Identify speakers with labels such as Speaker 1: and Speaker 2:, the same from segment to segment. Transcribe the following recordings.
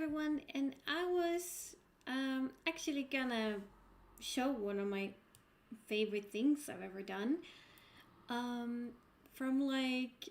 Speaker 1: everyone, and I was actually gonna show one of my favorite things I've ever done um, from like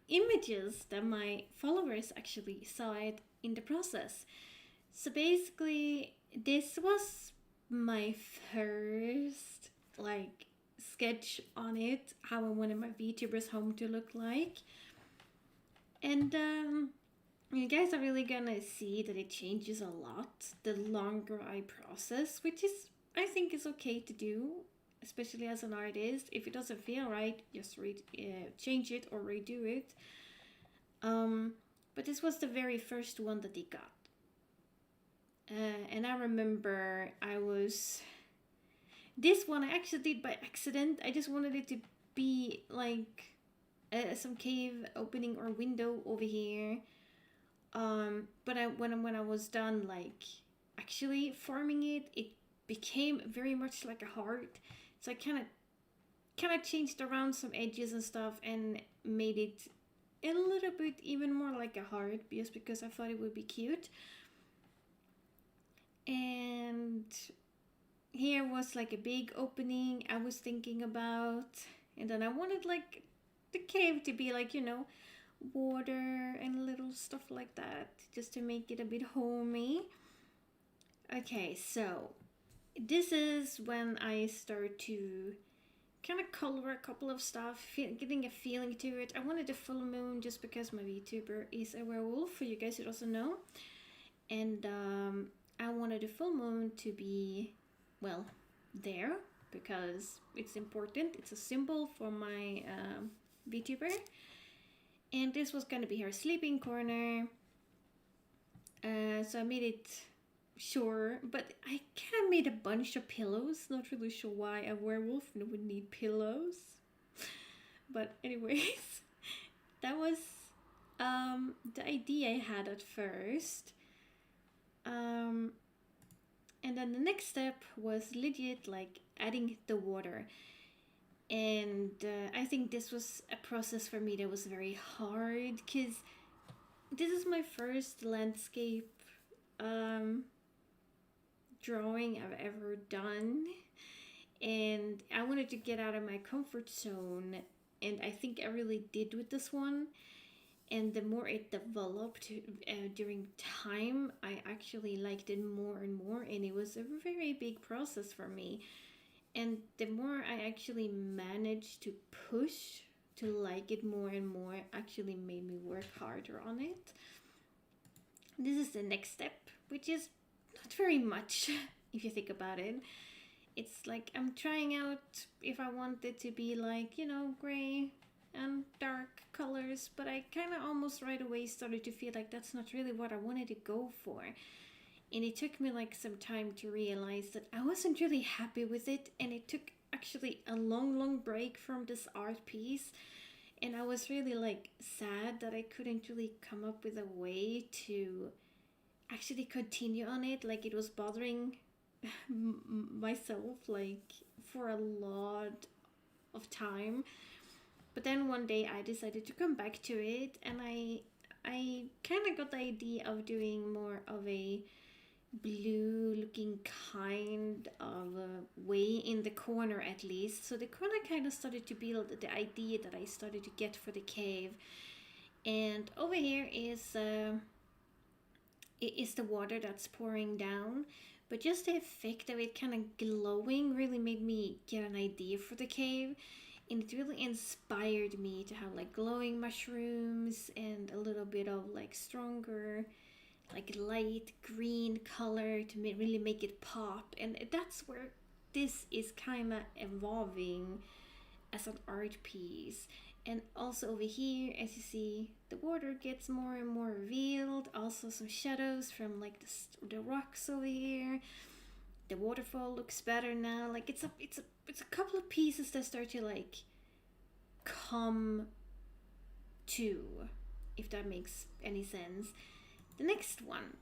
Speaker 1: images that my followers actually saw it in the process. So basically, this was my first like sketch on it, how I wanted my VTuber's home to look like, and you guys are really gonna see that it changes a lot the longer I process, which is I think is okay to do, especially as an artist. If it doesn't feel right, just change it or redo it. Um, but this was the very first one that it got, and I remember I was this one I actually did by accident. I just wanted it to be like some cave opening or window over here. But when I was done like actually forming it, it became very much like a heart. So I kind of changed around some edges and stuff and made it a little bit even more like a heart, just because I thought it would be cute. And here was like a big opening I was thinking about, and then I wanted like the cave to be like water and little stuff like that, just to make it a bit homey. Okay, so this is when I start to kind of color a couple of stuff, getting a feeling to it. I wanted a full moon just because my VTuber is a werewolf, for you guys who doesn't know. And I wanted a full moon to be, well, there, because it's important. It's a symbol for my VTuber. And this was going to be her sleeping corner. So I made it sure, but I kind of made a bunch of pillows. Not really sure why a werewolf would need pillows. But anyways, that was the idea I had at first. And then the next step was legit like adding the water. And I think this was a process for me that was very hard, because this is my first landscape drawing I've ever done, and I wanted to get out of my comfort zone, and I think I really did with this one. And the more it developed during time, I actually liked it more and more, and it was a very big process for me. And the more I actually managed to push to like it more and more, actually made me work harder on it. This is the next step, which is not very much if you think about it. It's like I'm trying out if I want it to be like, gray and dark colors, but I kind of almost right away started to feel like that's not really what I wanted to go for. And it took me like some time to realize that I wasn't really happy with it, and it took actually a long break from this art piece, and I was really like sad that I couldn't really come up with a way to actually continue on it. Like it was bothering myself like for a lot of time. But then one day I decided to come back to it, and I kind of got the idea of doing more of a blue looking kind of way in the corner, at least. So the corner kind of started to build the idea that I started to get for the cave. And over here is the water that's pouring down, but just the effect of it kind of glowing really made me get an idea for the cave. And it really inspired me to have like glowing mushrooms and a little bit of like stronger like light green color to really make it pop. And that's where this is kind of evolving as an art piece. And also over here, as you see, the water gets more and more revealed. Also some shadows from like the rocks over here. The waterfall looks better now. Like it's a couple of pieces that start to like come to, if that makes any sense. The next one,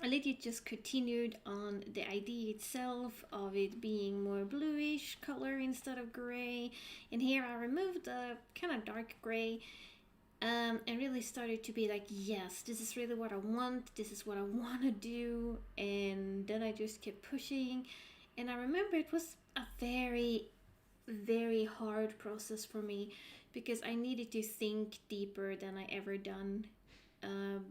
Speaker 1: I legit just continued on the idea itself of it being more bluish color instead of gray. And here I removed the kind of dark gray and really started to be like, yes, this is really what I want, this is what I want to do. And then I just kept pushing. And I remember it was a very, very hard process for me because I needed to think deeper than I ever done.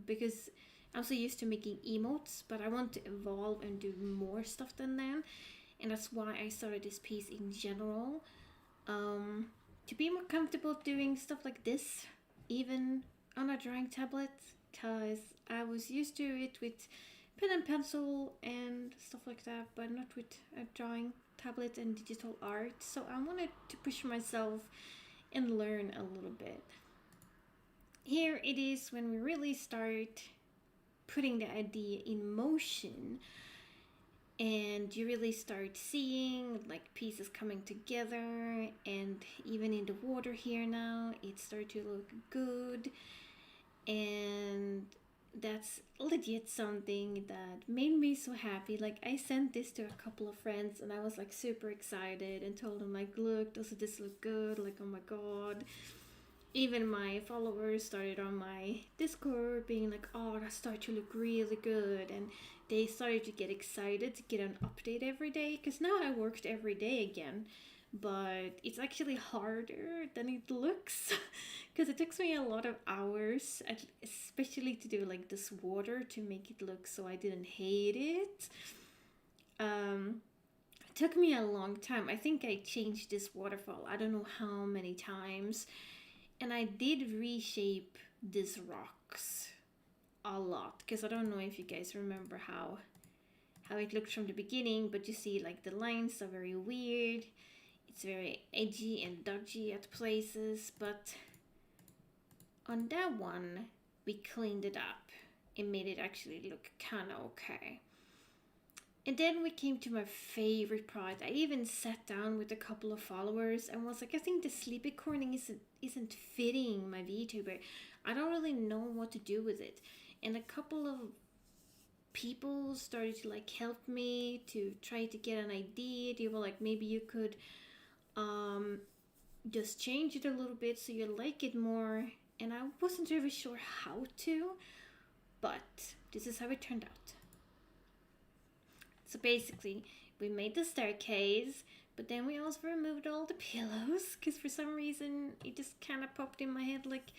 Speaker 1: Because I'm so used to making emotes, but I want to evolve and do more stuff than that. And that's why I started this piece in general. Um, to be more comfortable doing stuff like this, even on a drawing tablet, because I was used to it with pen and pencil and stuff like that, but not with a drawing tablet and digital art. So I wanted to push myself and learn a little bit. Here it is when we really start putting the idea in motion, and you really start seeing like pieces coming together, and even in the water here now it started to look good. And that's legit something that made me so happy. Like, I sent this to a couple of friends and I was like super excited and told them like, look, doesn't this look good? Like, oh my god. Even my followers started on my Discord being like, oh, that started to look really good. And they started to get excited to get an update every day, because now I worked every day again. But it's actually harder than it looks because it takes me a lot of hours, especially to do like this water to make it look so I didn't hate it. It took me a long time. I think I changed this waterfall I don't know how many times, and I did reshape these rocks a lot, because I don't know if you guys remember how it looked from the beginning, but you see like the lines are very weird. It's very edgy and dodgy at places, but on that one we cleaned it up and made it actually look kind of okay. And then we came to my favorite part. I even sat down with a couple of followers and was like, I think the sleepy corning isn't fitting my VTuber. I don't really know what to do with it. And a couple of people started to like help me to try to get an idea. They were like, maybe you could just change it a little bit so you like it more. And I wasn't really sure how to, but this is how it turned out. So basically, we made the staircase, but then we also removed all the pillows, because for some reason it just kind of popped in my head like,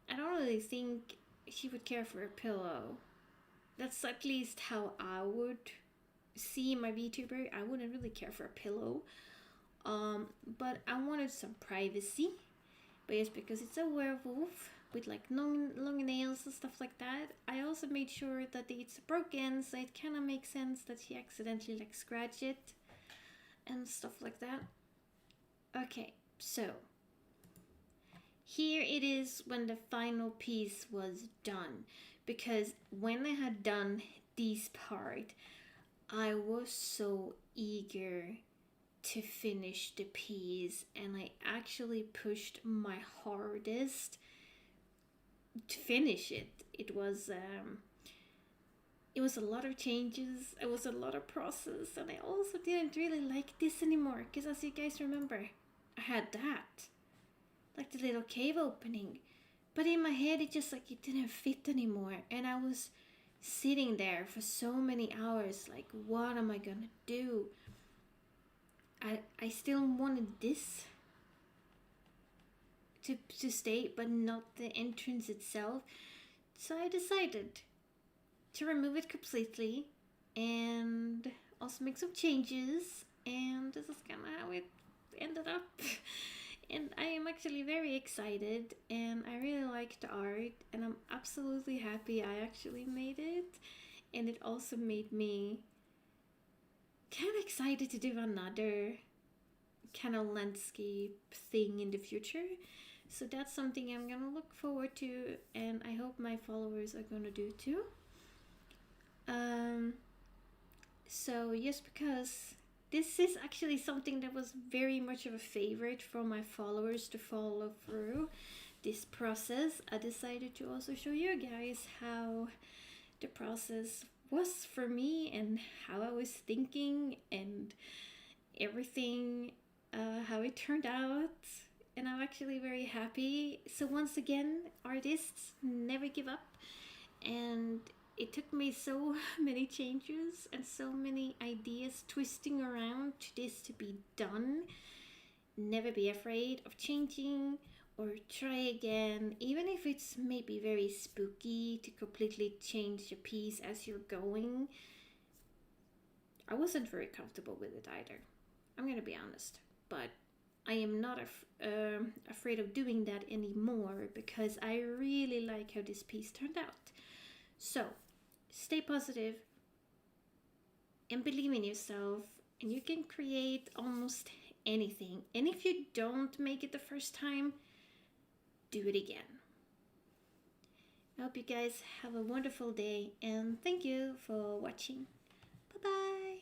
Speaker 1: I don't really think she would care for a pillow. That's at least how I would see my VTuber. I wouldn't really care for a pillow. But I wanted some privacy, but it's because it's a werewolf with like long nails and stuff like that. I also made sure that it's broken, so it kind of makes sense that she accidentally like scratched it and stuff like that. Okay, so here it is when the final piece was done, because when I had done this part, I was so eager to finish the piece, and I actually pushed my hardest to finish it. It was a lot of changes, it was a lot of process, and I also didn't really like this anymore, because as you guys remember, I had that, like the little cave opening, but in my head it just like it didn't fit anymore, and I was sitting there for so many hours like, what am I gonna do? I still wanted this to stay, but not the entrance itself. So I decided to remove it completely and also make some changes. And this is kind of how it ended up. And I am actually very excited, and I really like the art, and I'm absolutely happy I actually made it. And it also made me kind of excited to do another kind of landscape thing in the future. So that's something I'm gonna look forward to, and I hope my followers are gonna do too. Um, so just because this is actually something that was very much of a favorite from my followers to follow through this process, I decided to also show you guys how the process was for me and how I was thinking and everything, how it turned out. and I'm actually very happy. So once again, artists never give up, and it took me so many changes and so many ideas twisting around to this to be done. Never be afraid of changing or try again, even if it's maybe very spooky to completely change the piece as you're going. I wasn't very comfortable with it either. I'm gonna be honest, but I am not afraid of doing that anymore because I really like how this piece turned out. So, stay positive and believe in yourself, and you can create almost anything. And if you don't make it the first time, do it again. I hope you guys have a wonderful day, and thank you for watching. Bye bye.